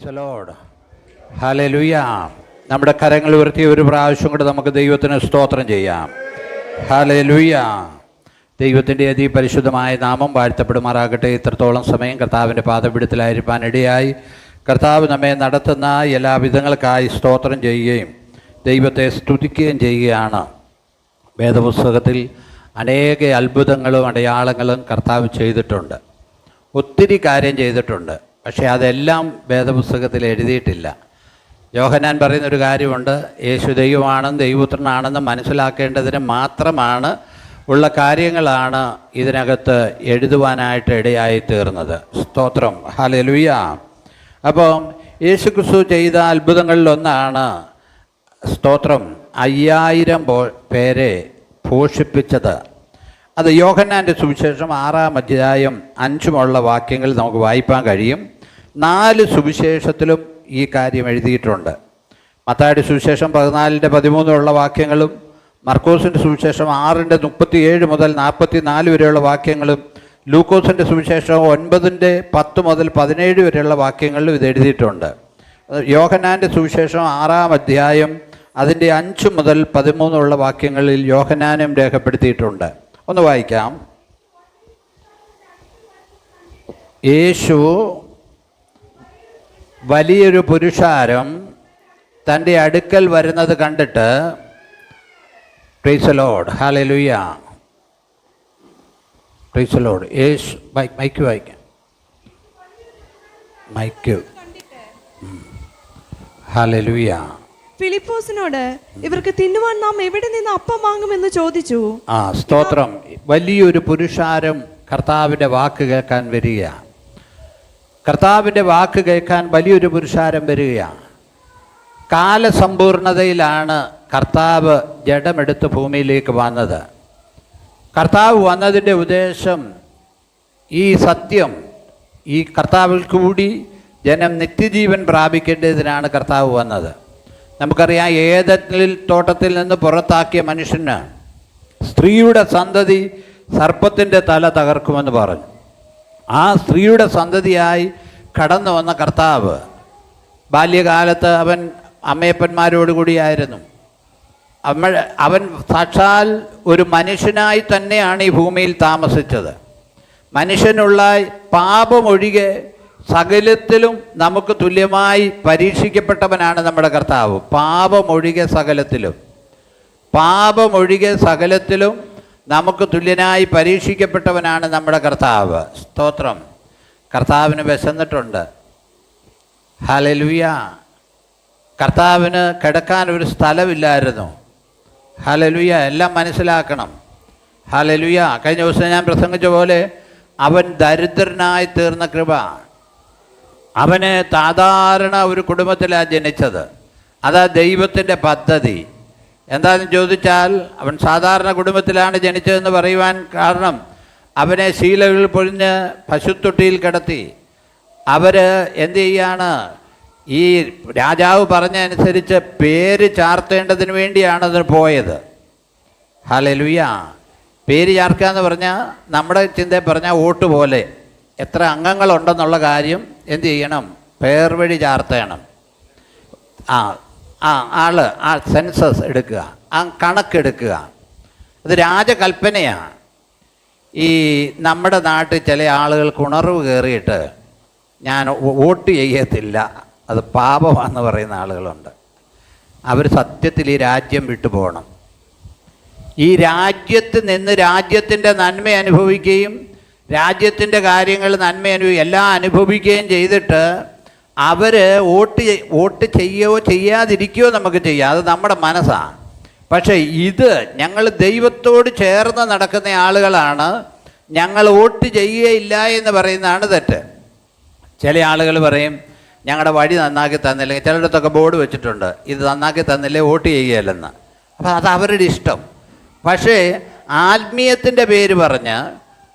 Price the lord. Hallelujah. നമ്മുടെ കരങ്ങൾ ഉയർത്തി ഒരു പ്രാവശ്യം കൂടെ നമുക്ക് ദൈവത്തിന് സ്തോത്രം ചെയ്യാം. ഹല്ലേലൂയ. ദൈവത്തിൻ്റെ അതിപരിശുദ്ധമായ നാമം വാഴ്ത്തപ്പെടുമാറാകട്ടെ. ഇത്രത്തോളം സമയം കർത്താവിൻ്റെ പാദപീഠത്തിലായിരിക്കാൻ ഇടയായി കർത്താവ് നമ്മെ നടത്തുന്ന എല്ലാ വിധങ്ങൾക്കായി സ്തോത്രം ചെയ്യുകയും ദൈവത്തെ സ്തുതിക്കുകയും ചെയ്യുകയാണ്. വേദപുസ്തകത്തിൽ അനേക അത്ഭുതങ്ങളും അടയാളങ്ങളും കർത്താവ് ചെയ്തിട്ടുണ്ട്. ഒത്തിരി കാര്യം ചെയ്തിട്ടുണ്ട്. പക്ഷേ അതെല്ലാം വേദപുസ്തകത്തിൽ എഴുതിയിട്ടില്ല. യോഹന്നാൻ പറയുന്നൊരു കാര്യമുണ്ട്, യേശു ദൈവമാണെന്നും ദൈവപുത്രനാണെന്നും മനസ്സിലാക്കേണ്ടതിന് മാത്രമാണ് ഉള്ള കാര്യങ്ങളാണ് ഇതിനകത്ത് എഴുതുവാനായിട്ട് ഇടയായി തീർന്നത്. സ്തോത്രം. ഹല്ലേലൂയ. അപ്പം യേശു ക്രിസ്തു ചെയ്ത അത്ഭുതങ്ങളിലൊന്നാണ് സ്തോത്രം 5000 പേരെ പോഷിപ്പിച്ചത്. അത് യോഹന്നാൻ്റെ സുവിശേഷം 6-ാം അധ്യായം 5 വാക്യങ്ങൾ നമുക്ക് വായിക്കാൻ കഴിയും. 4 സുവിശേഷത്തിലും ഈ കാര്യം എഴുതിയിട്ടുണ്ട്. മത്തായിയുടെ സുവിശേഷം 14-13 വാക്യങ്ങളും മർക്കോസിൻ്റെ സുവിശേഷം 6-37 മുതൽ 44 വരെയുള്ള വാക്യങ്ങളും ലൂക്കോസിൻ്റെ സുവിശേഷം 9-10 മുതൽ 17 വരെയുള്ള വാക്യങ്ങളിലും ഇത് എഴുതിയിട്ടുണ്ട്. യോഹന്നാൻ്റെ സുവിശേഷം 6-ാം അധ്യായം അതിൻ്റെ 5 മുതൽ 13 വാക്യങ്ങളിൽ യോഹന്നാനും രേഖപ്പെടുത്തിയിട്ടുണ്ട്. ഒന്ന് വായിക്കാം. യേശു വലിയൊരു പുരുഷാരം തൻ്റെ അടുക്കൽ വരുന്നത് കണ്ടിട്ട്, praise the lord, hallelujah, praise the lord. യേശു മൈക്ക് വായിക്കാം, മൈക്ക്. ഹല്ലേലൂയ. ഫിലിപ്പോസിനോട് ഇവർക്ക് തിന്നുവാൻ നാം എവിടെ നിന്ന് അപ്പം വാങ്ങുമെന്ന് ചോദിച്ചു. സ്തോത്രം. വലിയൊരു പുരുഷാരം കർത്താവിൻ്റെ വാക്ക് കേൾക്കാൻ വരികയാണ്. കർത്താവിൻ്റെ വാക്ക് കേൾക്കാൻ വലിയൊരു പുരുഷാരം വരികയാണ്. കാലസമ്പൂർണതയിലാണ് കർത്താവ് ജഡമെടുത്ത് ഭൂമിയിലേക്ക് വന്നത്. കർത്താവ് വന്നതിൻ്റെ ഉദ്ദേശം ഈ സത്യം, ഈ കർത്താവിൽ കൂടി ജനം നിത്യജീവൻ പ്രാപിക്കേണ്ടതിനാണ് കർത്താവ് വന്നത്. നമുക്കറിയാം, ഏദനിൽ തോട്ടത്തിൽ നിന്ന് പുറത്താക്കിയ മനുഷ്യന് സ്ത്രീയുടെ സന്തതി സർപ്പത്തിൻ്റെ തല തകർക്കുമെന്ന് പറഞ്ഞു. ആ സ്ത്രീയുടെ സന്തതിയായി കടന്നു വന്ന കർത്താവ് ബാല്യകാലത്ത് അവൻ അമ്മയപ്പന്മാരോടുകൂടിയായിരുന്നു. അവൻ സാക്ഷാൽ ഒരു മനുഷ്യനായി തന്നെയാണ് ഈ ഭൂമിയിൽ താമസിച്ചത്. മനുഷ്യനുള്ള പാപമൊഴികെ സകലത്തിലും നമുക്ക് തുല്യമായി പരീക്ഷിക്കപ്പെട്ടവനാണ് നമ്മുടെ കർത്താവ്. പാപമൊഴികെ സകലത്തിലും നമുക്ക് തുല്യനായി പരീക്ഷിക്കപ്പെട്ടവനാണ് നമ്മുടെ കർത്താവ്. സ്തോത്രം. കർത്താവിന് വിശന്നിട്ടുണ്ട്. ഹല്ലേലൂയ. കർത്താവിന് കിടക്കാൻ ഒരു സ്ഥലമില്ലായിരുന്നു. ഹല്ലേലൂയ. എല്ലാം മനസ്സിലാക്കണം. ഹല്ലേലൂയ. കഴിഞ്ഞ ദിവസം ഞാൻ പ്രസംഗിച്ച പോലെ അവൻ ദരിദ്രനായി തീർന്ന കൃപ. അവന് സാധാരണ ഒരു കുടുംബത്തിലാണ് ജനിച്ചത്. അതാ ദൈവത്തിൻ്റെ പദ്ധതി. എന്താണെന്ന് ചോദിച്ചാൽ, അവൻ സാധാരണ കുടുംബത്തിലാണ് ജനിച്ചതെന്ന് പറയുവാൻ കാരണം, അവനെ ശീലകൾ പൊഴിഞ്ഞ് പശുത്തൊട്ടിയിൽ കിടത്തി. അവർ എന്ത് ചെയ്യാണ്, ഈ രാജാവ് പറഞ്ഞനുസരിച്ച് പേര് ചാർത്തേണ്ടതിന് വേണ്ടിയാണ് അതിന് പോയത്. ഹല്ലേലൂയ. പേര് ചാർക്കുക എന്ന് പറഞ്ഞാൽ നമ്മുടെ ചിന്തയിൽ പറഞ്ഞാൽ വോട്ട് പോലെ എത്ര അംഗങ്ങളുണ്ടെന്നുള്ള കാര്യം എന്ത് ചെയ്യണം, പേർ വഴി ചാർത്തണം. സെൻസസ് എടുക്കുക, കണക്കെടുക്കുക. അത് രാജകൽപ്പനയാണ്. ഈ നമ്മുടെ നാട്ടിൽ ചില ആളുകൾക്ക് ഉണർവ് കയറിയിട്ട് ഞാൻ വോട്ട് ചെയ്യത്തില്ല, അത് പാപമാണെന്ന് പറയുന്ന ആളുകളുണ്ട്. അവർ സത്യത്തിൽ ഈ രാജ്യം വിട്ടു പോകണം. ഈ രാജ്യത്ത് നിന്ന് രാജ്യത്തിൻ്റെ നന്മ അനുഭവിക്കുകയും രാജ്യത്തിൻ്റെ കാര്യങ്ങൾ എല്ലാം അനുഭവിക്കുകയും ചെയ്തിട്ട് അവർ വോട്ട് ചെയ്യുകയോ ചെയ്യാതിരിക്കുകയോ നമുക്ക് ചെയ്യാം, അത് നമ്മുടെ മനസ്സാണ്. പക്ഷേ ഇത് ഞങ്ങൾ ദൈവത്തോട് ചേർന്ന് നടക്കുന്ന ആളുകളാണ്, ഞങ്ങൾ വോട്ട് ചെയ്യുകയില്ല എന്ന് പറയുന്നതാണ് തെറ്റ്. ചില ആളുകൾ പറയും ഞങ്ങളുടെ വഴി നന്നാക്കി തന്നില്ലെങ്കിൽ, ചിലയിടത്തൊക്കെ ബോർഡ് വെച്ചിട്ടുണ്ട് ഇത് നന്നാക്കി തന്നില്ലേ വോട്ട് ചെയ്യുകയില്ലെന്ന്. അപ്പോൾ അത് അവരുടെ ഇഷ്ടം. പക്ഷേ ആത്മീയത്തിൻ്റെ പേര് പറഞ്ഞ്,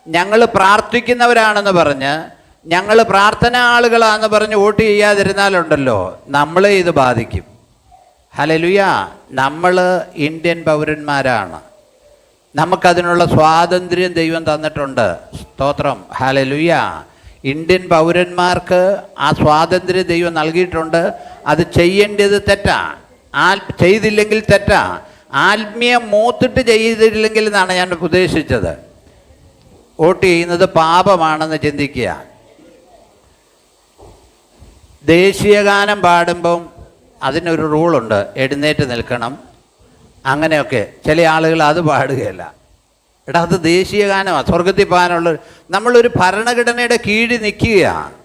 ഞങ്ങൾ പ്രാർത്ഥിക്കുന്നവരാണെന്ന് പറഞ്ഞ്, ഞങ്ങൾ പ്രാർത്ഥന ആളുകളാണെന്ന് പറഞ്ഞ് വോട്ട് ചെയ്യാതിരുന്നാലുണ്ടല്ലോ നമ്മളെ ഇത് ബാധിക്കും. ഹല്ലേലൂയ. നമ്മൾ ഇന്ത്യൻ പൗരന്മാരാണ്. നമുക്കതിനുള്ള സ്വാതന്ത്ര്യം ദൈവം തന്നിട്ടുണ്ട്. സ്തോത്രം. ഹല്ലേലൂയ. ഇന്ത്യൻ പൗരന്മാർക്ക് ആ സ്വാതന്ത്ര്യം ദൈവം നൽകിയിട്ടുണ്ട്. അത് ചെയ്യേണ്ടത് തെറ്റാ, ചെയ്തില്ലെങ്കിൽ തെറ്റാ. ആത്മീയം മൂത്തിട്ട് ചെയ്തില്ലെങ്കിൽ എന്നാണ് ഞാൻ ഉദ്ദേശിച്ചത്. വോട്ട് ചെയ്യുന്നത് പാപമാണെന്ന് ചിന്തിക്കുക. ദേശീയഗാനം പാടുമ്പം അതിനൊരു റൂളുണ്ട്, എഴുന്നേറ്റ് നിൽക്കണം, അങ്ങനെയൊക്കെ. ചില ആളുകൾ അത് പാടുകയില്ല. എടാ, അത് ദേശീയഗാനമാണ്, സ്വർഗത്തിൽ പോകാനുള്ള. നമ്മളൊരു ഭരണഘടനയുടെ കീഴിൽ നിൽക്കുകയാണ്.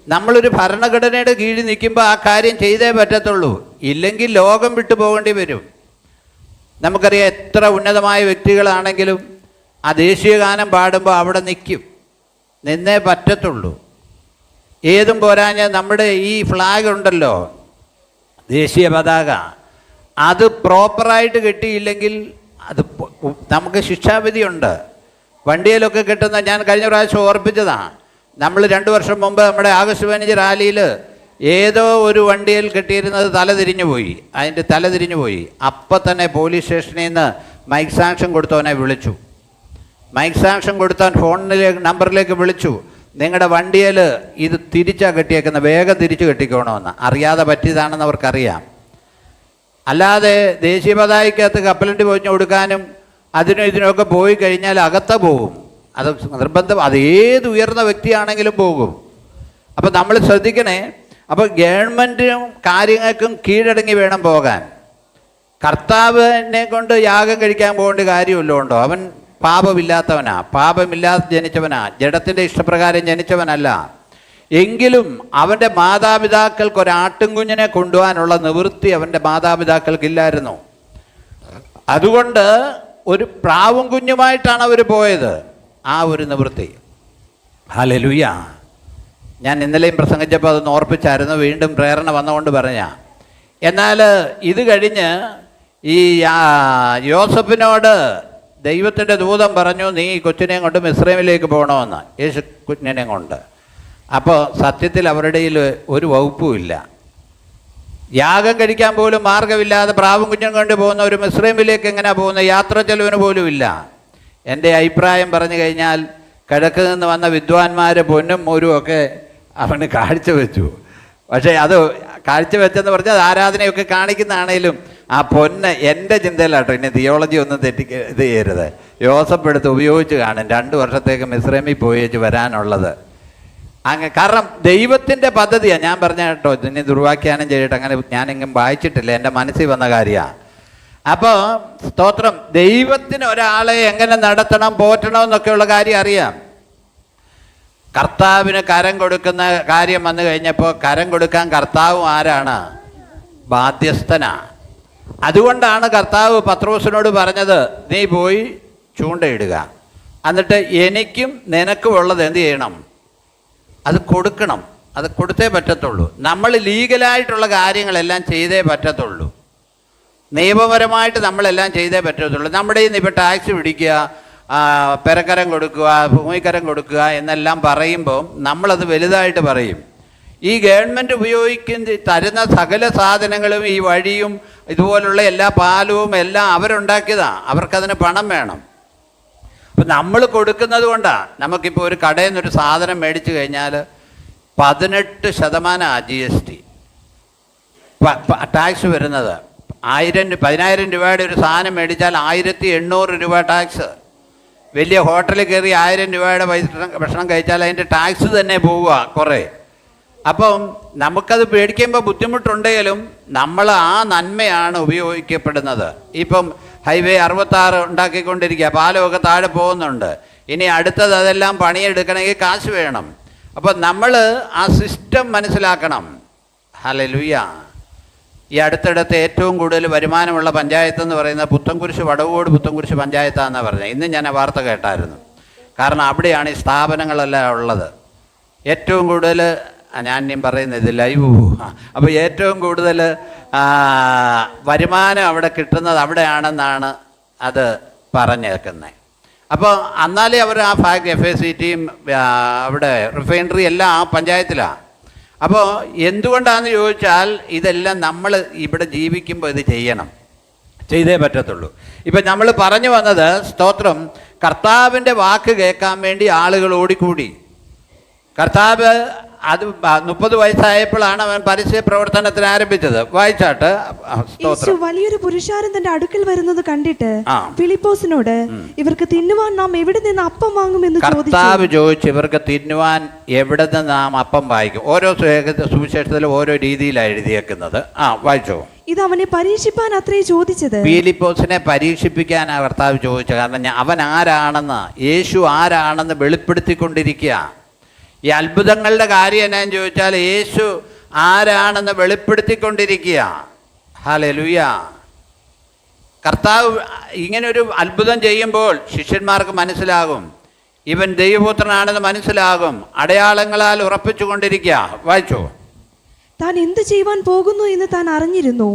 നമ്മളൊരു ഭരണഘടനയുടെ കീഴിൽ നിൽക്കുമ്പോൾ ആ കാര്യം ചെയ്തേ പറ്റത്തുള്ളൂ, ഇല്ലെങ്കിൽ ലോകം വിട്ടു പോകേണ്ടി വരും. നമുക്കറിയാം, എത്ര ഉന്നതമായ വ്യക്തികളാണെങ്കിലും ആ ദേശീയഗാനം പാടുമ്പോൾ അവിടെ നിന്നേ പറ്റത്തുള്ളൂ. ഏതും പോരാഞ്ഞ് നമ്മുടെ ഈ ഫ്ലാഗ് ഉണ്ടല്ലോ, ദേശീയ പതാക, അത് പ്രോപ്പറായിട്ട് കെട്ടിയില്ലെങ്കിൽ അത് നമുക്ക് ശിക്ഷാവിധിയുണ്ട്. വണ്ടിയിലൊക്കെ കെട്ടുന്ന, ഞാൻ കഴിഞ്ഞ പ്രാവശ്യം ഓർപ്പിച്ചതാണ്. നമ്മൾ 2 വർഷം മുമ്പ് നമ്മുടെ ആഗസ്റ്റ് 15 റാലിയിൽ ഏതോ ഒരു വണ്ടിയിൽ കെട്ടിയിരുന്നത് തലതിരിഞ്ഞു പോയി. അപ്പം തന്നെ പോലീസ് സ്റ്റേഷനിൽ നിന്ന് മൈക്ക് സാങ്ഷൻ കൊടുത്തവനെ വിളിച്ചു. മൈക്ക് സാങ്ഷൻ കൊടുത്തവൻ നമ്പറിലേക്ക് വിളിച്ചു, നിങ്ങളുടെ വണ്ടിയിൽ ഇത് തിരിച്ചാണ് കെട്ടിയേക്കുന്നത്, വേഗം തിരിച്ചു കെട്ടിക്കോണമെന്ന്. അറിയാതെ പറ്റിയതാണെന്ന് അവർക്കറിയാം. അല്ലാതെ ദേശീയ പതാകയ്ക്കകത്ത് കപ്പലണ്ടി പൊതിഞ്ഞു കൊടുക്കാനും അതിനും ഇതിനൊക്കെ പോയി കഴിഞ്ഞാൽ അകത്ത് പോകും. അത് നിർബന്ധം, അത് ഏത് ഉയർന്ന വ്യക്തിയാണെങ്കിലും പോകും. അപ്പം നമ്മൾ ശ്രദ്ധിക്കണേ. അപ്പോൾ ഗവൺമെൻറ്റിനും കാര്യങ്ങൾക്കും കീഴടങ്ങി വേണം പോകാൻ. കർത്താവിനെ കൊണ്ട് യാഗം കഴിക്കാൻ പോകേണ്ട കാര്യമല്ലോ ഉണ്ടോ? അവൻ പാപമില്ലാത്തവനാ, പാപമില്ലാതെ ജനിച്ചവനാ, ജഡത്തിൻ്റെ ഇഷ്ടപ്രകാരം ജനിച്ചവനല്ല. എങ്കിലും അവൻ്റെ മാതാപിതാക്കൾക്ക് ഒരാട്ടിൻകുഞ്ഞിനെ കൊണ്ടുപോകാനുള്ള നിവൃത്തി അവൻ്റെ മാതാപിതാക്കൾക്കില്ലായിരുന്നു. അതുകൊണ്ട് ഒരു പ്രാവും കുഞ്ഞുമായിട്ടാണ് അവർ പോയത്. ആ ഒരു നിവൃത്തി. ഹല്ലേലൂയ. ഞാൻ ഇന്നലെയും പ്രസംഗിച്ചപ്പോൾ അതൊന്ന് ഓർപ്പിച്ചായിരുന്നു, വീണ്ടും പ്രേരണ വന്നുകൊണ്ട് പറഞ്ഞ. എന്നാൽ ഇത് കഴിഞ്ഞ് ഈ യോസഫിനോട് ദൈവത്തിൻ്റെ ദൂതൻ പറഞ്ഞു, നീ കൊച്ചിനെയും കൊണ്ട് മിസ്രൈമിലേക്ക് പോകണമെന്ന്, യേശു കുഞ്ഞിനെയും കൊണ്ട്. അപ്പോൾ സത്യത്തിൽ അവരുടെ ഒരു വകുപ്പുമില്ല. യാഗം കഴിക്കാൻ പോലും മാർഗമില്ലാതെ പ്രാവും കുഞ്ഞും കൊണ്ട് പോകുന്ന ഒരു മിസ്രൈമിലേക്ക് എങ്ങനെയാണ് പോകുന്നത്? യാത്ര ചെലവിന് പോലും ഇല്ല. എൻ്റെ അഭിപ്രായം പറഞ്ഞു കഴിഞ്ഞാൽ, കിഴക്ക് നിന്ന് വന്ന വിദ്വാൻമാർ പൊന്നും മോരും ഒക്കെ അവന് കാഴ്ചവെച്ചു. പക്ഷേ അത് കാഴ്ചവെച്ചെന്ന് പറഞ്ഞാൽ ആരാധനയൊക്കെ കാണിക്കുന്നതാണേലും ആ പൊന്ന് എൻ്റെ ചിന്തയിലാട്ടോ. ഇനി തിയോളജി ഒന്നും ഇത് ചെയ്യരുത്. യോസഫ് എടുത്ത് ഉപയോഗിച്ച് കാണും 2 വർഷത്തേക്ക് മിസ്രൈമിൽ പോയേച്ച് വരാനുള്ളത്. കാരണം ദൈവത്തിൻ്റെ പദ്ധതിയാണ്. ഞാൻ പറഞ്ഞ കേട്ടോ, ഇനി ദുർവാഖ്യാനം ചെയ്തിട്ട് അങ്ങനെ ഞാനെങ്കിലും വായിച്ചിട്ടില്ല, എൻ്റെ മനസ്സിൽ വന്ന കാര്യമാണ്. അപ്പോൾ സ്തോത്രം, ദൈവത്തിന് ഒരാളെ എങ്ങനെ നടത്തണം, പോറ്റണം എന്നൊക്കെയുള്ള കാര്യം അറിയാം. കർത്താവിന് കരം കൊടുക്കുന്ന കാര്യം വന്നു കഴിഞ്ഞപ്പോൾ കരം കൊടുക്കാൻ കർത്താവും ആരാണ്? ബാധ്യസ്ഥനാണ്. അതുകൊണ്ടാണ് കർത്താവ് പത്രോസിനോട് പറഞ്ഞത്, നീ പോയി ചൂണ്ടയിടുക, എന്നിട്ട് എനിക്കും നിനക്കും ഉള്ളത് എന്ത് ചെയ്യണം? അത് കൊടുക്കണം. അത് കൊടുത്തേ പറ്റത്തുള്ളൂ. നമ്മൾ ലീഗലായിട്ടുള്ള കാര്യങ്ങളെല്ലാം ചെയ്തേ പറ്റത്തുള്ളൂ. നിയമപരമായിട്ട് നമ്മളെല്ലാം ചെയ്തേ പറ്റത്തുള്ളൂ. നമ്മുടെ ഈ ഇപ്പോൾ ടാക്സ് പിടിക്കുക, പെരക്കരം കൊടുക്കുക, ഭൂമിക്കരം കൊടുക്കുക എന്നെല്ലാം പറയുമ്പോൾ നമ്മളത് വലുതായിട്ട് പറയും. ഈ ഗവൺമെൻറ് തരുന്ന സകല സാധനങ്ങളും, ഈ വഴിയും ഇതുപോലുള്ള എല്ലാ പാലവും എല്ലാം അവരുണ്ടാക്കിയതാണ്. അവർക്കതിന് പണം വേണം. അപ്പം നമ്മൾ കൊടുക്കുന്നത് കൊണ്ടാണ്. നമുക്കിപ്പോൾ ഒരു കടയിൽ നിന്നൊരു സാധനം മേടിച്ചു കഴിഞ്ഞാൽ 18% GST ടാക്സ് വരുന്നത്. 10,000 രൂപയുടെ ഒരു സാധനം മേടിച്ചാൽ 1,800 രൂപ ടാക്സ്. വലിയ ഹോട്ടലിൽ കയറി 1000 രൂപയുടെ ഭക്ഷണം കഴിച്ചാൽ അതിൻ്റെ ടാക്സ് തന്നെ പോവുക കുറേ. അപ്പം നമുക്കത് മേടിക്കുമ്പോൾ ബുദ്ധിമുട്ടുണ്ടെങ്കിലും നമ്മൾ ആ നന്മയാണ് ഉപയോഗിക്കപ്പെടുന്നത്. ഇപ്പം ഹൈവേ 66 ഉണ്ടാക്കിക്കൊണ്ടിരിക്കുക, പാലമൊക്കെ താഴെ പോകുന്നുണ്ട്. ഇനി അടുത്തത് അതെല്ലാം പണിയെടുക്കണമെങ്കിൽ കാശ് വേണം. അപ്പം നമ്മൾ ആ സിസ്റ്റം മനസ്സിലാക്കണം. ഹല്ലേലൂയ. ഈ അടുത്തിടത്ത് ഏറ്റവും കൂടുതൽ വരുമാനമുള്ള പഞ്ചായത്ത് എന്ന് പറയുന്നത് പുത്തൻകുരിശ്, വടവൂട് പുത്തൻകുരിശ് പഞ്ചായത്താണെന്നാണ് പറഞ്ഞത്. ഇന്ന് ഞാൻ ആ വാർത്ത കേട്ടായിരുന്നു. കാരണം അവിടെയാണ് ഈ സ്ഥാപനങ്ങളെല്ലാം ഉള്ളത്. ഏറ്റവും കൂടുതൽ, ഞാൻ ഇനിയും പറയുന്നത് ലൈവ് അപ്പോൾ ഏറ്റവും കൂടുതൽ വരുമാനം അവിടെ കിട്ടുന്നത് അവിടെയാണെന്നാണ് അത് പറഞ്ഞേക്കുന്നത്. അപ്പോൾ എന്നാലേ അവർ ആ ഫാക്ടറി, FACTയും അവിടെ റിഫൈനറി എല്ലാം ആ പഞ്ചായത്തിലാണ്. അപ്പോൾ എന്തുകൊണ്ടാണെന്ന് ചോദിച്ചാൽ, ഇതെല്ലാം നമ്മൾ ഇവിടെ ജീവിക്കുമ്പോൾ ഇത് ചെയ്തേ പറ്റത്തുള്ളൂ. ഇപ്പം നമ്മൾ പറഞ്ഞു വന്നത്, സ്തോത്രം, കർത്താവിൻ്റെ വാക്ക് കേൾക്കാൻ വേണ്ടി ആളുകൾ ഓടിക്കൂടി. കർത്താവ് അത് 30 വയസ്സായപ്പോഴാണ് അവൻ പരസ്യ പ്രവർത്തനത്തിന് ആരംഭിച്ചത്. വായിച്ചാട്ട്. യേശു വലിയൊരു പുരുഷാരം തന്റെ അടുക്കൽ വരുന്നത് കണ്ടിട്ട് ആ. ഫിലിപ്പോസിനോട് ഇവർക്ക് തിന്നുവാൻ നാം എവിടെ നിന്ന് അപ്പം വാങ്ങുമെന്ന് കർത്താവ് ചോദിച്ചു, ഇവർക്ക് തിന്നുവാൻ എവിടെ നിന്ന് നാം അപ്പം വാങ്ങിക്കും? ഓരോ സുവിശേഷത്തിലും ഓരോ രീതിയിലാണ് എഴുതിയേക്കുന്നത്. വായിച്ചോ. ഇത് അവനെ പരീക്ഷിപ്പാൻ അത്രേ ചോദിച്ചത്. ഫിലിപ്പോസിനെ പരീക്ഷിപ്പിക്കാനാണ് കർത്താവ് ചോദിച്ചത്. കാരണം അവൻ ആരാണെന്ന്, യേശു ആരാണെന്ന് വെളിപ്പെടുത്തിക്കൊണ്ടിരിക്കുക. ഈ അത്ഭുതങ്ങളുടെ കാര്യം എന്നാന്ന് ചോദിച്ചാൽ യേശു ആരാണെന്ന് വെളിപ്പെടുത്തിക്കൊണ്ടിരിക്കുക. ഹല്ലേലൂയ. കർത്താവ് ഇങ്ങനൊരു അത്ഭുതം ചെയ്യുമ്പോൾ ശിഷ്യന്മാർക്ക് മനസ്സിലാകും ഇവൻ ദൈവപുത്രനാണെന്ന് മനസ്സിലാകും. അടയാളങ്ങളാൽ ഉറപ്പിച്ചു കൊണ്ടിരിക്കുക. വായിച്ചോ. താൻ എന്ത് ചെയ്യുവാൻ പോകുന്നു എന്ന് താൻ അറിഞ്ഞിരുന്നു.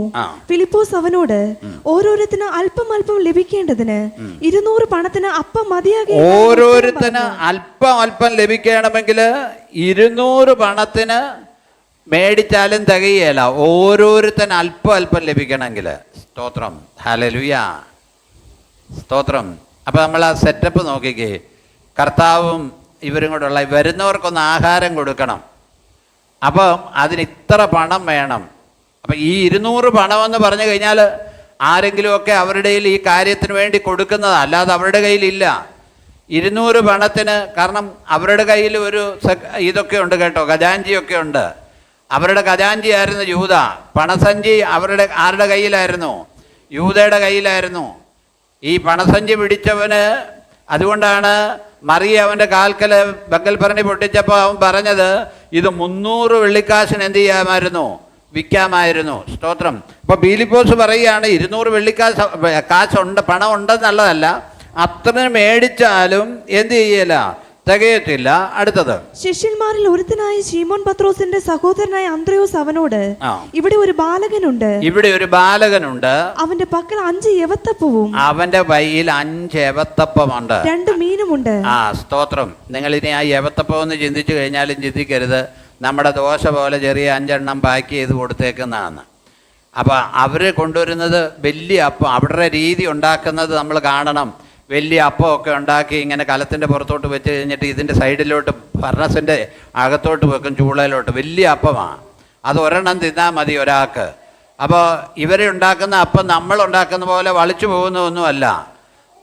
ഫിലിപ്പോസ് അവനോട് ഓരോരുത്തന് അല്പം അല്പം ലഭിക്കേണ്ടതിന് 200 പണത്തിന് അപ്പം മതിയാകെ. ഓരോരുത്തന് അല്പം അല്പം ലഭിക്കണമെങ്കിൽ 200 പണത്തിന് മേടിച്ചാലും തികയല്ല. ഓരോരുത്തന് അല്പം അല്പം ലഭിക്കണമെങ്കിൽ. സ്തോത്രം. ഹല്ലേലൂയ. സ്തോത്രം. അപ്പം നമ്മൾ ആ സെറ്റപ്പ് നോക്കിക്കേ. കർത്താവും ഇവരും കൂടെയുള്ള വരുന്നവർക്കൊന്ന് ആഹാരം കൊടുക്കണം. അപ്പം അതിന് ഇത്ര പണം വേണം. അപ്പം ഈ 200 പണമെന്ന് പറഞ്ഞു കഴിഞ്ഞാൽ ആരെങ്കിലുമൊക്കെ അവരുടെ കയ്യിൽ ഈ കാര്യത്തിന് വേണ്ടി കൊടുക്കുന്നതാണ്, അല്ലാതെ അവരുടെ കയ്യിലില്ല. 200 പണത്തിന്, കാരണം അവരുടെ കയ്യിൽ ഒരു ഇതൊക്കെ ഉണ്ട് കേട്ടോ, ഖജാഞ്ചിയൊക്കെ ഉണ്ട്. അവരുടെ ഖജാഞ്ചി ആയിരുന്നു യൂദ. പണസഞ്ചി ആരുടെ കയ്യിലായിരുന്നു? യൂദയുടെ കയ്യിലായിരുന്നു. ഈ പണസഞ്ചി പിടിച്ചവന്, അതുകൊണ്ടാണ് മറിയ അവൻ്റെ കാൽക്കൽ ബങ്കൽപ്പരണി പൊട്ടിച്ചപ്പോൾ അവൻ പറഞ്ഞത് ഇത് 300 വെള്ളിക്കാശിന് എന്ത് ചെയ്യാമായിരുന്നു? വിൽക്കാമായിരുന്നു. സ്തോത്രം. അപ്പോൾ ഫിലിപ്പോസ് പറയുകയാണ് 200 കാശുണ്ട്, പണം ഉണ്ടെന്നുള്ളതല്ല, അത്ര മേടിച്ചാലും എന്ത് ചെയ്യല, തികയത്തില്ല. അടുത്തത്, ശിഷ്യന്മാരിൽ ഒരുത്തനായ ശീമോൻ പത്രോസിന്റെ സഹോദരനായ അന്ത്രയോസ് അവനോട് ഇവിടെ ഒരു ബാലകനുണ്ട്, അവന്റെ പക്കൽ 5 യവത്തപ്പവും അവന്റെ കയ്യിൽ 5 യവത്തപ്പമുണ്ട്, 2 മീനുമുണ്ട്. സ്തോത്രം. നിങ്ങൾ ഇനി ആ യവത്തപ്പം ഒന്ന് ചിന്തിച്ചു കഴിഞ്ഞാലും ചിന്തിക്കരുത് നമ്മുടെ ദോശ പോലെ ചെറിയ 5 എണ്ണം പാക്ക് ചെയ്ത് കൊടുത്തേക്കുന്നതാണ്. അപ്പോൾ അവർ കൊണ്ടുവരുന്നത് വലിയ അപ്പം, അവരുടെ രീതി ഉണ്ടാക്കുന്നത് നമ്മൾ കാണണം. വലിയ അപ്പമൊക്കെ ഉണ്ടാക്കി ഇങ്ങനെ കലത്തിൻ്റെ പുറത്തോട്ട് വെച്ച് കഴിഞ്ഞിട്ട് ഇതിൻ്റെ സൈഡിലോട്ട് ഫർണസിൻ്റെ അകത്തോട്ട് വെക്കും, ചൂളയിലോട്ട്. വലിയ അപ്പമാണ് അത്. ഒരെണ്ണം തിന്നാൽ മതി ഒരാൾക്ക്. അപ്പോൾ ഇവരെ ഉണ്ടാക്കുന്ന അപ്പം നമ്മൾ ഉണ്ടാക്കുന്ന പോലെ വളിച്ചു പോകുന്നതൊന്നുമല്ല.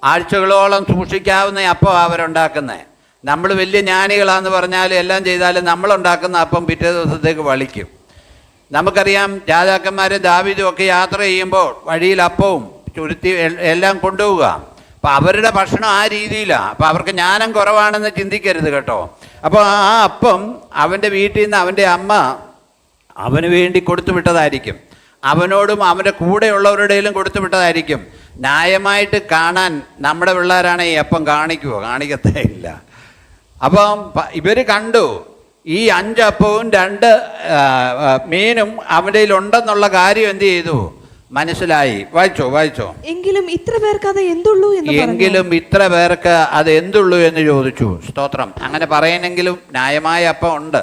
ആഴ്ചകളോളം സൂക്ഷിക്കാവുന്ന അപ്പം അവരുണ്ടാക്കുന്നത്. നമ്മൾ വലിയ ജ്ഞാനികളാന്ന് പറഞ്ഞാലും എല്ലാം ചെയ്താലും നമ്മളുണ്ടാക്കുന്ന അപ്പം പിറ്റേ ദിവസത്തേക്ക് വളിക്കും. നമുക്കറിയാം, രാജാക്കന്മാരും ദാവീദും ഒക്കെ യാത്ര ചെയ്യുമ്പോൾ വഴിയിൽ അപ്പവും ചുരുത്തി എല്ലാം കൊണ്ടുപോവുക. അപ്പം അവരുടെ ഭക്ഷണം ആ രീതിയിലാണ്. അപ്പം അവർക്ക് ജ്ഞാനം കുറവാണെന്ന് ചിന്തിക്കരുത് കേട്ടോ. അപ്പോൾ ആ അപ്പം അവൻ്റെ വീട്ടിൽ നിന്ന് അവൻ്റെ അമ്മ അവന് വേണ്ടി കൊടുത്തു വിട്ടതായിരിക്കും. അവനോടും അവൻ്റെ കൂടെയുള്ളവരുടെയിലും കൊടുത്തു വിട്ടതായിരിക്കും. ന്യായമായിട്ട് കാണാൻ നമ്മുടെ പിള്ളേരാണ് ഈ അപ്പം കാണിക്കുമോ? കാണിക്കത്തേ ഇല്ല. അപ്പം ഇവർ കണ്ടു ഈ 5 അപ്പവും 2 മീനും അവൻ്റെ ഉണ്ടെന്നുള്ള കാര്യം എന്ത് ചെയ്തു? മനസ്സിലായി. വായിച്ചോ. എങ്കിലും ഇത്ര പേർക്ക് അത് എന്തുള്ളൂ എന്ന് ചോദിച്ചു. സ്തോത്രം. അങ്ങനെ പറയണമെങ്കിലും ന്യായമായ അപ്പം ഉണ്ട്.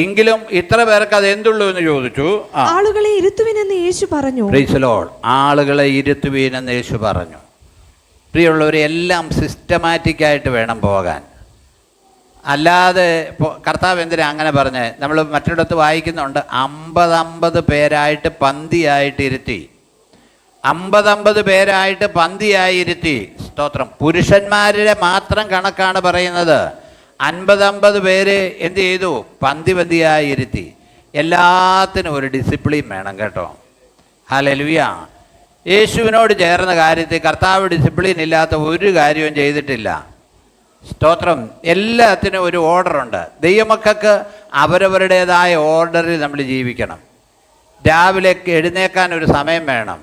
എങ്കിലും ഇത്ര പേർക്ക് അത് എന്തുള്ളൂ എന്ന് ചോദിച്ചു. ആളുകളെ ഇരുത്തുവിനെന്ന് യേശു പറഞ്ഞു. Price the Lord. ആളുകളെ ഇരുത്തുവിനെന്ന് യേശു പറഞ്ഞു. പ്രിയമുള്ളവരെ, എല്ലാം സിസ്റ്റമാറ്റിക്കായിട്ട് വേണം പോകാൻ. അല്ലാതെ കർത്താവ് എന്തിനാ അങ്ങനെ പറഞ്ഞ്? നമ്മൾ മറ്റിടത്ത് വായിക്കുന്നുണ്ട്, 50 പേരായിട്ട് പന്തിയായിട്ട് ഇരുത്തി. 50 പേരായിട്ട് പന്തിയായി ഇരുത്തി. സ്തോത്രം. പുരുഷന്മാരുടെ മാത്രം കണക്കാണ് പറയുന്നത്. 50 പേര് എന്ത് ചെയ്തു? പന്തിയായി ഇരുത്തി. എല്ലാത്തിനും ഒരു ഡിസിപ്ലിൻ വേണം കേട്ടോ. ഹല്ലേലൂയ. യേശുവിനോട് ചേർന്ന കാര്യത്തിൽ കർത്താവ് ഡിസിപ്ലിൻ ഇല്ലാത്ത ഒരു കാര്യവും ചെയ്തിട്ടില്ല. സ്തോത്രം. എല്ലാത്തിനും ഒരു ഓർഡറുണ്ട്. ദൈവമക്കൾക്ക് അവരവരുടേതായ ഓർഡറിൽ നമ്മൾ ജീവിക്കണം. രാവിലെ എഴുന്നേക്കാൻ ഒരു സമയം വേണം.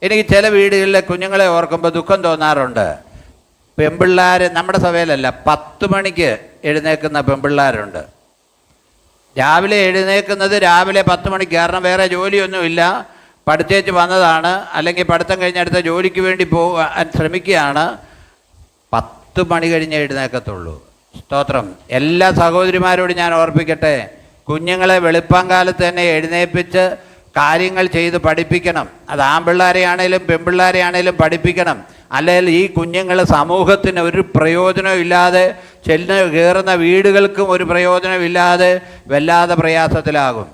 എനിക്ക് ചില വീടുകളിലെ കുഞ്ഞുങ്ങളെ ഓർക്കുമ്പോൾ ദുഃഖം തോന്നാറുണ്ട്. പെൺപിള്ളേർ, നമ്മുടെ സഭയിലല്ല, 10 മണിക്ക് എഴുന്നേൽക്കുന്ന പെൺപിള്ളേരുണ്ട്. രാവിലെ എഴുന്നേൽക്കുന്നത് രാവിലെ 10 മണിക്ക്. കാരണം വേറെ ജോലിയൊന്നുമില്ല, പഠിച്ചേച്ച് വന്നതാണ്, അല്ലെങ്കിൽ പഠിത്തം കഴിഞ്ഞടുത്ത ജോലിക്ക് വേണ്ടി പോകാൻ ശ്രമിക്കുകയാണ്. 10 മണി കഴിഞ്ഞ് എഴുന്നേൽക്കത്തുള്ളൂ. സ്തോത്രം. എല്ലാ സഹോദരിമാരോടും ഞാൻ ഓർപ്പിക്കട്ടെ, കുഞ്ഞുങ്ങളെ വെളുപ്പാങ്കാലത്ത് തന്നെ എഴുന്നേൽപ്പിച്ച് കാര്യങ്ങൾ ചെയ്ത് പഠിപ്പിക്കണം. അത് ആൺപിള്ളേരെയാണേലും പെൺപിള്ളേരെയാണേലും പഠിപ്പിക്കണം. അല്ലെങ്കിൽ ഈ കുഞ്ഞുങ്ങൾ സമൂഹത്തിന് ഒരു പ്രയോജനമില്ലാതെ കയറുന്ന വീടുകൾക്കും ഒരു പ്രയോജനമില്ലാതെ വല്ലാതെ പ്രയാസത്തിലാകും.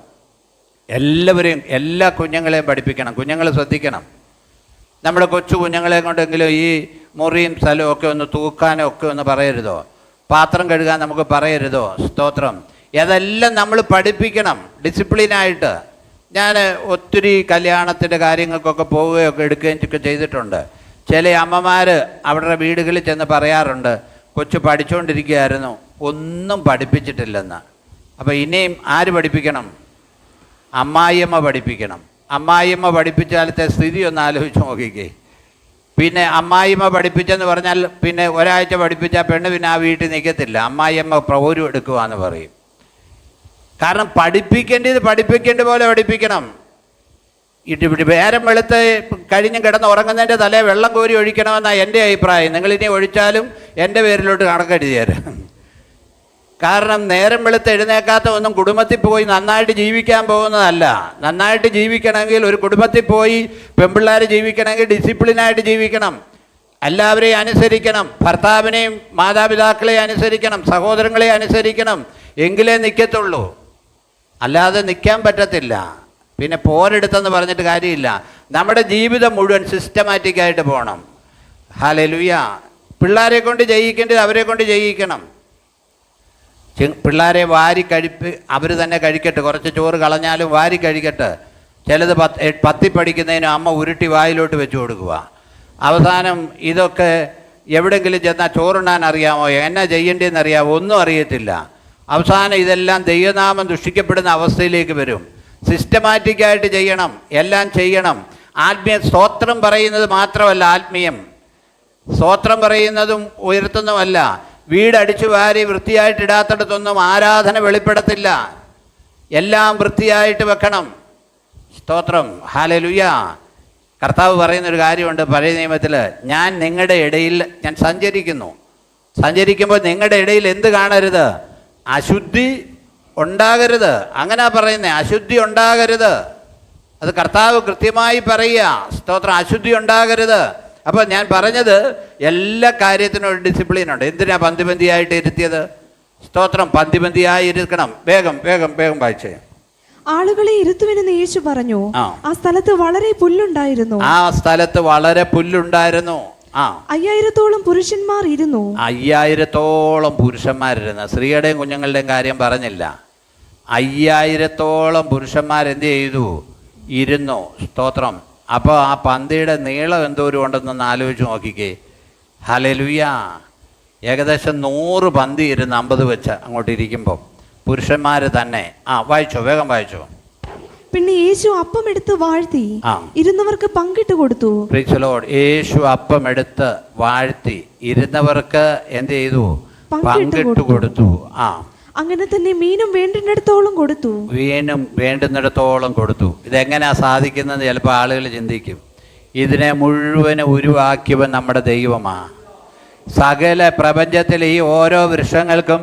എല്ലാവരെയും എല്ലാ കുഞ്ഞുങ്ങളെയും പഠിപ്പിക്കണം. കുഞ്ഞുങ്ങൾ ശ്രദ്ധിക്കണം. നമ്മുടെ കൊച്ചു കുഞ്ഞുങ്ങളെ കൊണ്ടെങ്കിലും ഈ മുറിയും സ്ഥലവും ഒക്കെ ഒന്ന് തൂക്കാനോ ഒക്കെ ഒന്ന് പറയരുതോ? പാത്രം കഴുകാൻ നമുക്ക് പറയരുതോ? സ്തോത്രം. അതെല്ലാം നമ്മൾ പഠിപ്പിക്കണം ഡിസിപ്ലിനായിട്ട്. ഞാൻ ഒത്തിരി കല്യാണത്തിൻ്റെ കാര്യങ്ങൾക്കൊക്കെ പോവുകയൊക്കെ എടുക്കുകയൊക്കെ ചെയ്തിട്ടുണ്ട്. ചില അമ്മമാർ അവരുടെ വീടുകളിൽ ചെന്ന് പറയാറുണ്ട്, കൊച്ചു പഠിച്ചുകൊണ്ടിരിക്കുകയായിരുന്നു, ഒന്നും പഠിപ്പിച്ചിട്ടില്ലെന്ന്. അപ്പോൾ ഇനിയും ആര് പഠിപ്പിക്കണം? അമ്മായിയമ്മ പഠിപ്പിക്കണം. അമ്മായിയമ്മ പഠിപ്പിച്ചാലത്തെ സ്ഥിതി ഒന്ന് ആലോചിച്ച് നോക്കിക്കേ. പിന്നെ അമ്മായിയമ്മ പഠിപ്പിച്ചെന്ന് പറഞ്ഞാൽ പിന്നെ ഒരാഴ്ച പഠിപ്പിച്ചാൽ പെണ്ണ് പിന്നെ ആ വീട്ടിൽ നിൽക്കത്തില്ല. അമ്മായിയമ്മ പ്രൗര്യം എടുക്കുവാന്ന് പറയും. കാരണം പഠിപ്പിക്കേണ്ട പോലെ പഠിപ്പിക്കണം. ഇവിടെ നേരം വെളുത്ത് കഴിഞ്ഞ് കിടന്ന് ഉറങ്ങുന്നതിൻ്റെ തലേ വെള്ളം കോരി ഒഴിക്കണമെന്നാണ് എൻ്റെ അഭിപ്രായം. നിങ്ങളിനി ഒഴിച്ചാലും എൻ്റെ പേരിലോട്ട് കണക്കെഴുതി തരാം. കാരണം നേരം വെളുത്ത് എഴുന്നേക്കാത്ത ഒന്നും കുടുംബത്തിൽ പോയി നന്നായിട്ട് ജീവിക്കാൻ പോകുന്നതല്ല. നന്നായിട്ട് ജീവിക്കണമെങ്കിൽ ഒരു കുടുംബത്തിൽ പോയി പെൺപിള്ളേർ ജീവിക്കണമെങ്കിൽ ഡിസിപ്ലിനായിട്ട് ജീവിക്കണം. എല്ലാവരെയും അനുസരിക്കണം. ഭർത്താവിനെയും മാതാപിതാക്കളെയും അനുസരിക്കണം. സഹോദരങ്ങളെ അനുസരിക്കണം. എങ്കിലേ നിൽക്കത്തുള്ളൂ. അല്ലാതെ നിൽക്കാൻ പറ്റത്തില്ല. പിന്നെ പോരെടുത്തെന്ന് പറഞ്ഞിട്ട് കാര്യമില്ല. നമ്മുടെ ജീവിതം മുഴുവൻ സിസ്റ്റമാറ്റിക്കായിട്ട് പോകണം. ഹല്ലേലൂയ. പിള്ളേരെ കൊണ്ട് ചെയ്യിക്കേണ്ടത് അവരെ കൊണ്ട് ചെയ്യിക്കണം. പിള്ളേരെ വാരി അവർ തന്നെ കഴിക്കട്ടെ. കുറച്ച് ചോറ് കളഞ്ഞാലും വാരി കഴിക്കട്ടെ. ചിലത് 10 പഠിക്കുന്നതിന് അമ്മ ഉരുട്ടി വായിലോട്ട് വെച്ച് കൊടുക്കുക. അവസാനം ഇതൊക്കെ എവിടെയെങ്കിലും ചെന്നാൽ ചോറുണ്ണാൻ അറിയാമോ, എന്നാ ചെയ്യേണ്ടതെന്ന് അറിയാമോ, ഒന്നും അറിയത്തില്ല. അവസാനം ഇതെല്ലാം ദൈവനാമം ദുഷിക്കപ്പെടുന്ന അവസ്ഥയിലേക്ക് വരും. സിസ്റ്റമാറ്റിക്കായിട്ട് ചെയ്യണം. എല്ലാം ചെയ്യണം. ആത്മീയ സ്തോത്രം പറയുന്നത് മാത്രമല്ല ആത്മീയം. സ്തോത്രം പറയുന്നതും ഉയർത്തുന്നതുമല്ല. വീടടിച്ചു വാരി വൃത്തിയായിട്ടിടാത്തിടത്തൊന്നും ആരാധന വെളിപ്പെടത്തില്ല. എല്ലാം വൃത്തിയായിട്ട് വെക്കണം. സ്തോത്രം. ഹല്ലേലൂയ. കർത്താവ് പറയുന്നൊരു കാര്യമുണ്ട് പഴയ നിയമത്തിൽ, ഞാൻ നിങ്ങളുടെ ഇടയിൽ ഞാൻ സഞ്ചരിക്കുമ്പോൾ നിങ്ങളുടെ ഇടയിൽ എന്ത് കാണരുത്? അശുദ്ധി ഉണ്ടാകരുത്. അങ്ങനെ പറയുന്നത്, അശുദ്ധി ഉണ്ടാകരുത്. അത് കർത്താവ് കൃത്യമായി പറയുക. സ്തോത്രം. അശുദ്ധി ഉണ്ടാകരുത്. അപ്പോൾ ഞാൻ പറഞ്ഞത് എല്ലാ കാര്യത്തിനും ഒരു ഡിസിപ്ലിനുണ്ട്. എന്തിനാ പന്തിപന്തിയായിട്ട് ഇരുത്തിയത്? സ്തോത്രം. പന്തിപന്തിയായി ഇരിക്കണം. വേഗം വേഗം വേഗം വായിച്ചേ. ആളുകളെ ഇരുത്തുവിനെന്ന് യേശു പറഞ്ഞു. ആ സ്ഥലത്ത് വളരെ പുല്ലുണ്ടായിരുന്നു. 5000-ഓളം പുരുഷന്മാർ ഇരുന്നു. 5000-ഓളം പുരുഷന്മാരിരുന്നു. സ്ത്രീയുടെയും കുഞ്ഞുങ്ങളുടെയും കാര്യം പറഞ്ഞില്ല. 5000-ഓളം പുരുഷന്മാരെന്ത് ചെയ്തു? ഇരുന്നു. സ്തോത്രം. അപ്പോൾ ആ പന്തിയുടെ നീളം എന്തോരം ഉണ്ടെന്നൊന്ന് ആലോചിച്ച് നോക്കിക്കേ. ഹല്ലേലൂയ. ഏകദേശം 100 പന്തി ഇരുന്ന് 50 വെച്ച് അങ്ങോട്ട് ഇരിക്കുമ്പോൾ പുരുഷന്മാർ തന്നെ. വായിച്ചോ, വേഗം വായിച്ചോ. പിന്നെ യേശു അപ്പം എടുത്ത് വാഴ്ത്തി ഇരുന്നവർക്ക് പങ്കിട്ട് കൊടുത്തു. Price the lord. യേശു അപ്പം എടുത്ത് വാഴ്ത്തി ഇരുന്നവർക്ക് എന്ത് ചെയ്തു? പങ്കിട്ട് കൊടുത്തു. അങ്ങനെ തന്നെ മീനും വേണ്ടുന്നിടത്തോളം കൊടുത്തു. ഇതെങ്ങനെയാ സാധിക്കുന്നത്? ചിലപ്പോൾ ആളുകൾ ചിന്തിക്കും, ഇതിനെ മുഴുവനും ഉരുവാക്കിയവൻ നമ്മുടെ ദൈവമാ. സകല പ്രപഞ്ചത്തിൽ ഈ ഓരോ വൃക്ഷങ്ങൾക്കും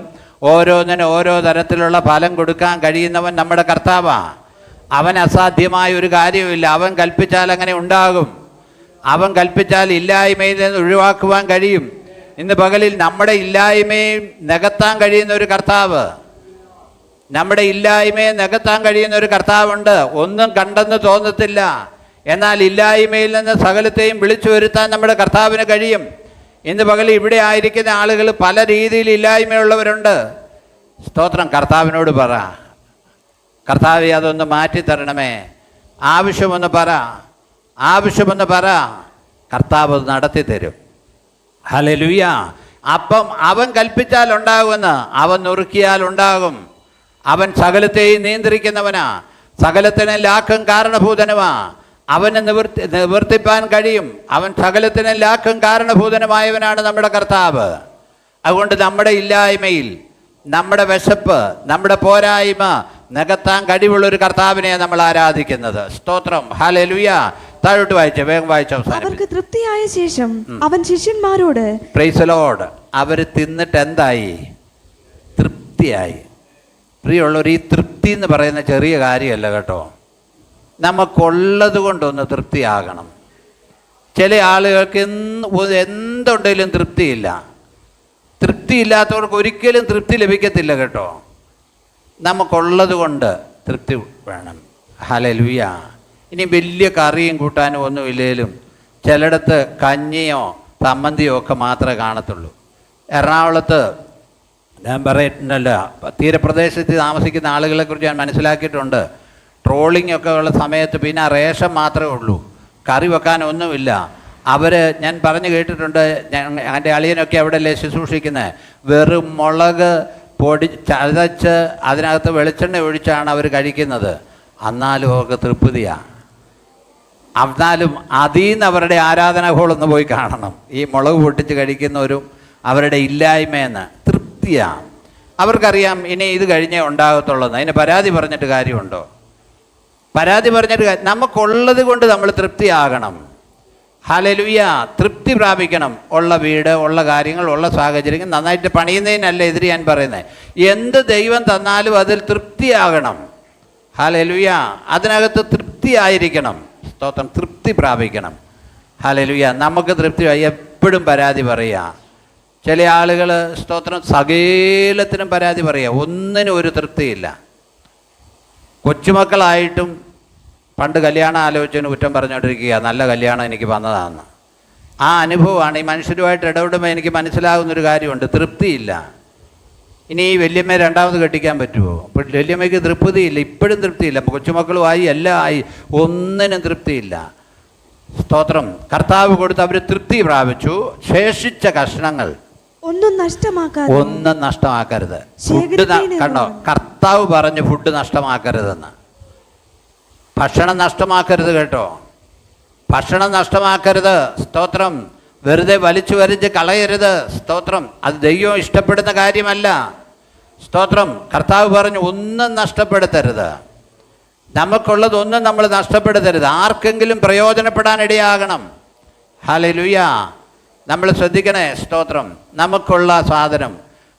ഓരോന്നിനും ഓരോ തരത്തിലുള്ള ഫലം കൊടുക്കാൻ കഴിയുന്നവൻ നമ്മുടെ കർത്താവാ. അവൻ അസാധ്യമായ ഒരു കാര്യവുമില്ല. അവൻ കൽപ്പിച്ചാൽ അങ്ങനെ ഉണ്ടാകും. അവൻ കൽപ്പിച്ചാൽ ഇല്ലായ്മയിൽ നിന്ന് ഒഴിവാക്കുവാൻ കഴിയും. ഇന്ന് പകലിൽ നമ്മുടെ ഇല്ലായ്മയും നികത്താൻ കഴിയുന്ന ഒരു കർത്താവ്, നമ്മുടെ ഇല്ലായ്മയെ നികത്താൻ കഴിയുന്ന ഒരു കർത്താവുണ്ട്. ഒന്നും കണ്ടെന്ന് തോന്നത്തില്ല, എന്നാൽ ഇല്ലായ്മയിൽ നിന്ന് സകലത്തെയും വിളിച്ചു വരുത്താൻ നമ്മുടെ കർത്താവിന് കഴിയും. ഇന്ന് പകലിൽ ഇവിടെ ആയിരിക്കുന്ന ആളുകൾ പല രീതിയിൽ ഇല്ലായ്മയുള്ളവരുണ്ട്. സ്തോത്രം. കർത്താവിനോട് പറ, കർത്താവേ അതൊന്ന് മാറ്റിത്തരണമേ. ആവശ്യമൊന്ന് പറ. കർത്താവ് അത് നടത്തി തരും. ഹല്ലേലൂയ. അപ്പം അവൻ കൽപ്പിച്ചാൽ ഉണ്ടാകുമെന്ന്, അവൻ നുറുക്കിയാൽ ഉണ്ടാകും. അവൻ സകലത്തെയും നിയന്ത്രിക്കുന്നവനാ, സകലത്തിന് ലാക്കും കാരണഭൂതനുമാ. അവന് നിവർത്തിപ്പാൻ കഴിയും. അവൻ സകലത്തിന് ലാക്കും കാരണഭൂതനുമായവനാണ് നമ്മുടെ കർത്താവ്. അതുകൊണ്ട് നമ്മുടെ ഇല്ലായ്മയിൽ, നമ്മുടെ വിശപ്പ്, നമ്മുടെ പോരായ്മ നികത്താൻ കഴിവുള്ളൊരു കർത്താവിനെ നമ്മൾ ആരാധിക്കുന്നത്. സ്തോത്രം. ഹല്ലേലൂയ. താഴോട്ട് വായിച്ചേ, വേഗം വായിച്ചോ. അവർക്ക് തൃപ്തിയായ ശേഷം അവൻ ശിഷ്യന്മാരോട്, പ്രൈസ് ദി ലോർഡ്, അവർ തിന്നിട്ട് എന്തായി? തൃപ്തിയായി. പ്രിയമുള്ളവർ, ഈ തൃപ്തി എന്ന് പറയുന്ന ചെറിയ കാര്യമല്ല കേട്ടോ. നമുക്കുള്ളത് കൊണ്ടൊന്ന് തൃപ്തിയാകണം. ചില ആളുകൾക്ക് എന്തുണ്ടെങ്കിലും തൃപ്തിയില്ല. തൃപ്തിയില്ലാത്തവർക്ക് ഒരിക്കലും തൃപ്തി ലഭിക്കത്തില്ല കേട്ടോ. നമുക്കുള്ളത് കൊണ്ട് തൃപ്തി വേണം. ഹല്ലേലൂയ. ഇനി വലിയ കറിയും കൂട്ടാനും ഒന്നുമില്ലേലും ചിലയിടത്ത് കഞ്ഞിയോ ചമ്മന്തിയോ ഒക്കെ മാത്രമേ കാണത്തുള്ളൂ. എറണാകുളത്ത് ഞാൻ പറയുന്നുണ്ടല്ലോ, തീരപ്രദേശത്ത് താമസിക്കുന്ന ആളുകളെക്കുറിച്ച് ഞാൻ മനസ്സിലാക്കിയിട്ടുണ്ട്. ട്രോളിംഗ് ഒക്കെ ഉള്ള സമയത്ത് പിന്നെ റേഷൻ മാത്രമേ ഉള്ളൂ, കറി വെക്കാനൊന്നുമില്ല. ഞാൻ പറഞ്ഞു കേട്ടിട്ടുണ്ട്, എൻ്റെ അളിയനൊക്കെ അവിടെയല്ലേ ശുശ്രൂഷിക്കുന്നത്, വെറും മുളക് പൊടി ചതച്ച് അതിനകത്ത് വെളിച്ചെണ്ണ ഒഴിച്ചാണ് അവർ കഴിക്കുന്നത്. എന്നാലും അവർക്ക് തൃപ്തിയാണ്. എന്നാലും അതിൽ നിന്ന് അവരുടെ ആരാധനാ ഹോളൊന്ന് പോയി കാണണം. ഈ മുളക് പൊട്ടിച്ച് കഴിക്കുന്നവരും അവരുടെ ഇല്ലായ്മയെന്ന് തൃപ്തിയാണ്. അവർക്കറിയാം ഇനി ഇത് കഴിഞ്ഞേ ഉണ്ടാകത്തുള്ളൂ. അതിന് പരാതി പറഞ്ഞിട്ട് കാര്യമുണ്ടോ? പരാതി പറഞ്ഞിട്ട് നമുക്കുള്ളത് കൊണ്ട് നമ്മൾ തൃപ്തിയാകണം. ഹല്ലേലൂയ. തൃപ്തി പ്രാപിക്കണം. ഉള്ള വീട്, ഉള്ള കാര്യങ്ങൾ, ഉള്ള സാഹചര്യങ്ങൾ നന്നായിട്ട് പണിയുന്നതിനല്ല എതിര് ഞാൻ പറയുന്നത്. എന്ത് ദൈവം തന്നാലും അതിൽ തൃപ്തിയാകണം. ഹല്ലേലൂയ. അതിനകത്ത് തൃപ്തിയായിരിക്കണം. സ്തോത്രം. തൃപ്തി പ്രാപിക്കണം. ഹല്ലേലൂയ. നമുക്ക് തൃപ്തി എപ്പോഴും പരാതി പറയുക. ചില ആളുകൾ സ്തോത്രം സകലത്തിനും പരാതി പറയുക, ഒന്നിനും ഒരു തൃപ്തിയില്ല. കൊച്ചുമക്കളായിട്ടും പണ്ട് കല്യാണം ആലോചിച്ചതിന് കുറ്റം പറഞ്ഞുകൊണ്ടിരിക്കുക, നല്ല കല്യാണം എനിക്ക് വന്നതാണെന്ന്. ആ അനുഭവമാണ് ഈ മനുഷ്യരുമായിട്ട് ഇടപെടുമ്പോൾ എനിക്ക് മനസ്സിലാകുന്നൊരു കാര്യമുണ്ട്, തൃപ്തിയില്ല. ഇനി ഈ വല്യമ്മയെ രണ്ടാമത് കെട്ടിക്കാൻ പറ്റുമോ? അപ്പോൾ വല്യമ്മയ്ക്ക് തൃപ്തിയില്ല, ഇപ്പോഴും തൃപ്തിയില്ല. കൊച്ചുമക്കളുമായി എല്ലാം ആയി, ഒന്നിനും തൃപ്തിയില്ല. സ്തോത്രം. കർത്താവ് കൊടുത്ത് അവർ തൃപ്തി പ്രാപിച്ചു. ശേഷിച്ച കഷ്ണങ്ങൾ ഒന്നും നഷ്ടമാക്കരുത്. ഫുഡ് കണ്ടോ, കർത്താവ് പറഞ്ഞു ഫുഡ് നഷ്ടമാക്കരുതെന്ന്. ഭക്ഷണം നഷ്ടമാക്കരുത് കേട്ടോ, ഭക്ഷണം നഷ്ടമാക്കരുത്. സ്തോത്രം. വെറുതെ വലിച്ചു വരിച്ച് കളയരുത്. സ്തോത്രം. അത് ദൈവം ഇഷ്ടപ്പെടുന്ന കാര്യമല്ല. സ്തോത്രം. കർത്താവ് പറഞ്ഞു ഒന്നും നഷ്ടപ്പെടുത്തരുത്. നമുക്കുള്ളതൊന്നും നമ്മൾ നഷ്ടപ്പെടുത്തരുത്. ആർക്കെങ്കിലും പ്രയോജനപ്പെടാനിടയാകണം. ഹല്ലേലൂയ. നമ്മൾ ശ്രദ്ധിക്കണേ. സ്തോത്രം. നമുക്കുള്ള സാധനം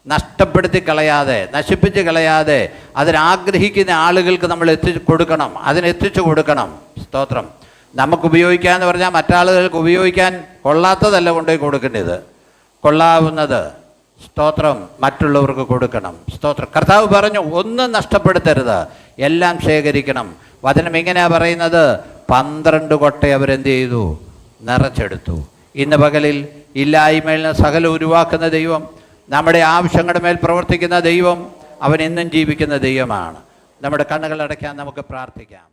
നഷ്ടപ്പെടുത്തി കളയാതെ, നശിപ്പിച്ച് കളയാതെ അതിനാഗ്രഹിക്കുന്ന ആളുകൾക്ക് നമ്മൾ കൊടുക്കണം, അതിനെത്തിച്ചു കൊടുക്കണം. സ്തോത്രം. നമുക്ക് ഉപയോഗിക്കാമെന്ന് പറഞ്ഞാൽ മറ്റാളുകൾക്ക് ഉപയോഗിക്കാൻ കൊള്ളാത്തതല്ല കൊണ്ടുപോയി കൊടുക്കേണ്ടത്, കൊള്ളാവുന്നത് സ്തോത്രം മറ്റുള്ളവർക്ക് കൊടുക്കണം. സ്തോത്രം. കർത്താവ് പറഞ്ഞു ഒന്നും നഷ്ടപ്പെടുത്തരുത്, എല്ലാം ശേഖരിക്കണം. വചനം ഇങ്ങനെയാണ് പറയുന്നത്, 12 കൊട്ട അവരെന്ത് ചെയ്തു? നിറച്ചെടുത്തു. ഇന്ന് പകലിൽ ഇല്ലായ്മയിൽ നിന്ന് സകലം ഉരുവാക്കുന്ന ദൈവം, നമ്മുടെ ആവശ്യങ്ങളുടെ മേൽ പ്രവർത്തിക്കുന്ന ദൈവം, അവൻ എന്നും ജീവിക്കുന്ന ദൈവമാണ്. നമ്മുടെ കണ്ണുകൾ അടയ്ക്കാൻ നമുക്ക് പ്രാർത്ഥിക്കാം.